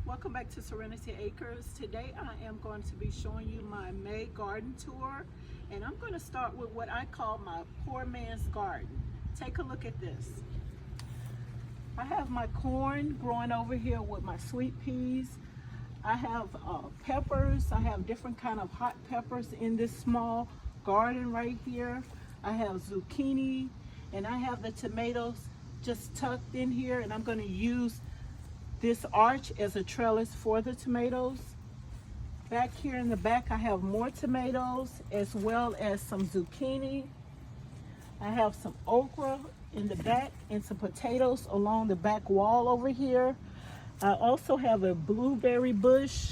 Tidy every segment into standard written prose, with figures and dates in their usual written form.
Welcome back to Serenity Acres. Today I am going to be showing you my May garden tour, and I'm going to start with what I call my poor man's garden. Take a look at this. I have my corn growing over here with my sweet peas. I have peppers. I have different kind of hot peppers in this small garden right here. I have zucchini, and I have the tomatoes just tucked in here, and I'm going to use this arch as a trellis for the tomatoes. Back here in the back I have more tomatoes as well as some zucchini. I have some okra in the back and some potatoes along the back wall over here. I also have a blueberry bush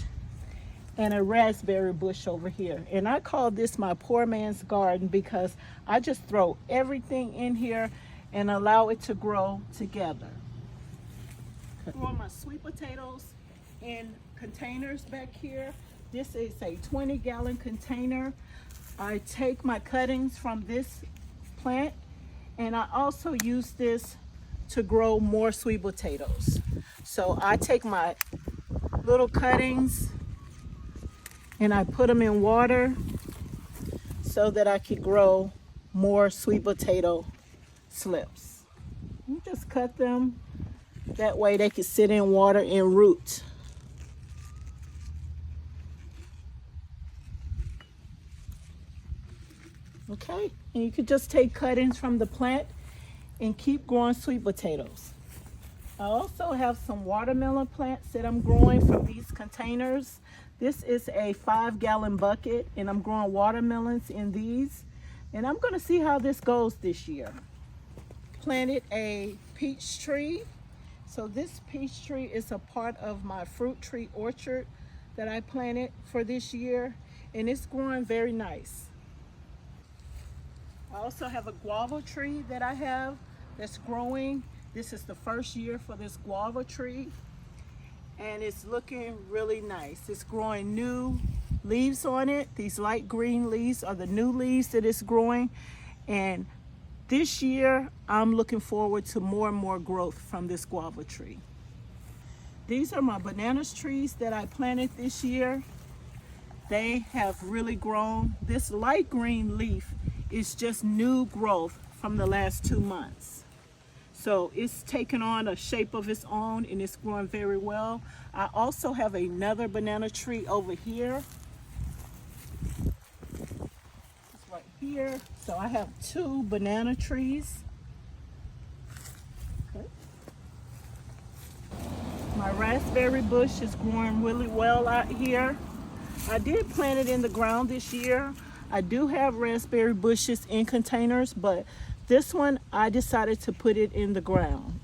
and a raspberry bush over here. And I call this my poor man's garden because I just throw everything in here and allow it to grow together. Grow my sweet potatoes in containers back here. This is a 20-gallon container. I take my cuttings from this plant and I also use this to grow more sweet potatoes. So I take my little cuttings and I put them in water so that I could grow more sweet potato slips. You just cut them. That way they can sit in water and root. Okay, and you could just take cuttings from the plant and keep growing sweet potatoes. I also have some watermelon plants that I'm growing from these containers. This is a 5-gallon bucket and I'm growing watermelons in these. And I'm gonna see how this goes this year. Planted a peach tree. So this peach tree is a part of my fruit tree orchard that I planted for this year, and it's growing very nice. I also have a guava tree that I have that's growing. This is the first year for this guava tree, and it's looking really nice. It's growing new leaves on it. These light green leaves are the new leaves that it's growing, and this year, I'm looking forward to more and more growth from this guava tree. These are my bananas trees that I planted this year. They have really grown. This light green leaf is just new growth from the last 2 months. So it's taken on a shape of its own and it's growing very well. I also have another banana tree over here. Here, so I have 2 banana trees. Okay. My raspberry bush is growing really well out here. I did plant it in the ground this year. I do have raspberry bushes in containers, but this one I decided to put it in the ground.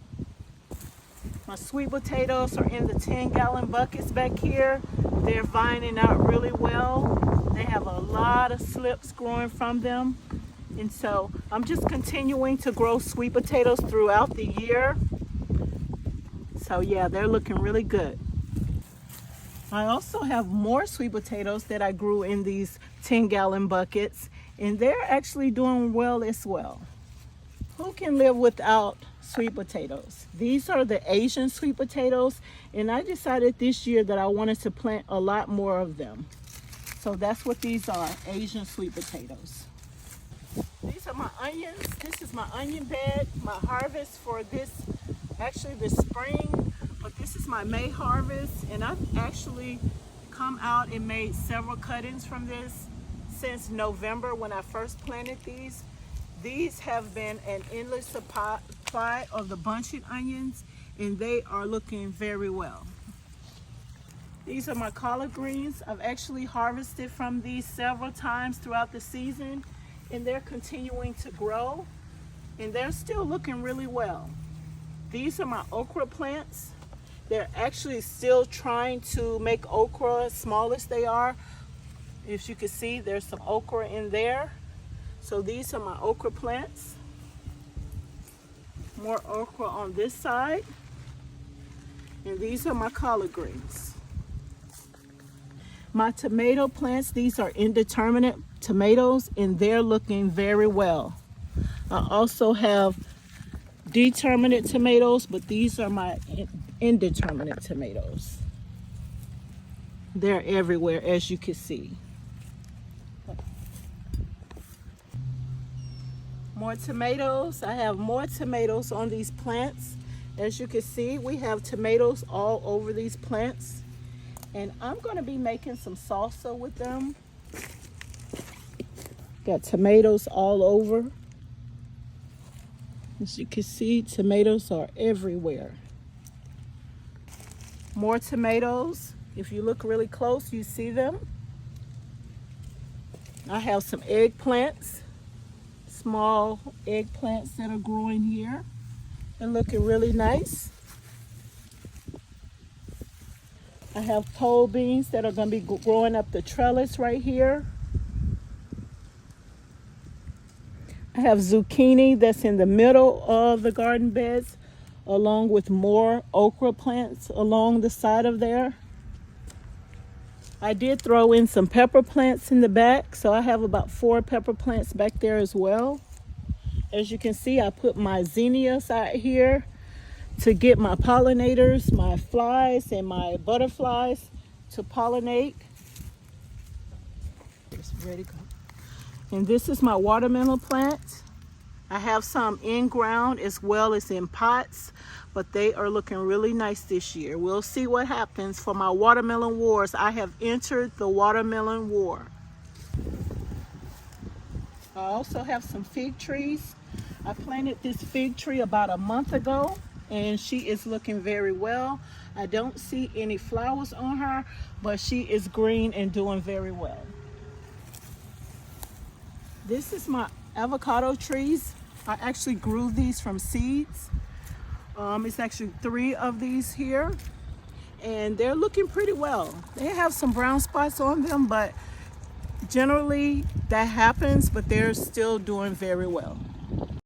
My sweet potatoes are in the 10-gallon buckets back here. They're vining out really well. They have a lot of slips growing from them. And so I'm just continuing to grow sweet potatoes throughout the year. So yeah, they're looking really good. I also have more sweet potatoes that I grew in these 10-gallon buckets, and they're actually doing well as well. Who can live without sweet potatoes? These are the Asian sweet potatoes, and I decided this year that I wanted to plant a lot more of them. So that's what these are, Asian sweet potatoes. These are my onions. This is my onion bed, my harvest for this spring, but this is my May harvest, and I've actually come out and made several cuttings from this since November when I first planted these. These have been an endless supply of the bunching onions, and they are looking very well. These are my collard greens. I've actually harvested from these several times throughout the season, and they're continuing to grow, and they're still looking really well. These are my okra plants. They're actually still trying to make okra as small as they are. If you can see, there's some okra in there. So these are my okra plants. More okra on this side. And these are my collard greens. My tomato plants, these are indeterminate tomatoes, and they're looking very well. I also have determinate tomatoes, but these are my indeterminate tomatoes. They're everywhere, as you can see. More tomatoes. I have more tomatoes on these plants. As you can see, we have tomatoes all over these plants. And I'm going to be making some salsa with them. Got tomatoes all over. As you can see, tomatoes are everywhere. More tomatoes. If you look really close, you see them. I have some eggplants, small eggplants that are growing here. They're looking really nice. I have pole beans that are going to be growing up the trellis right here. I have zucchini that's in the middle of the garden beds, along with more okra plants along the side of there. I did throw in some pepper plants in the back, so I have about 4 pepper plants back there as well. As you can see, I put my zinnias out here to get my pollinators, my flies and my butterflies to pollinate. It's ready to go. And this is my watermelon plant. I have some in ground as well as in pots, but they are looking really nice this year. We'll see what happens for my watermelon wars. I have entered the watermelon war. I also have some fig trees. I planted this fig tree about a month ago, and she is looking very well. I don't see any flowers on her, but she is green and doing very well. This is my avocado trees. I actually grew these from seeds. It's actually 3 of these here, and they're looking pretty well. They have some brown spots on them, but generally that happens, but they're still doing very well.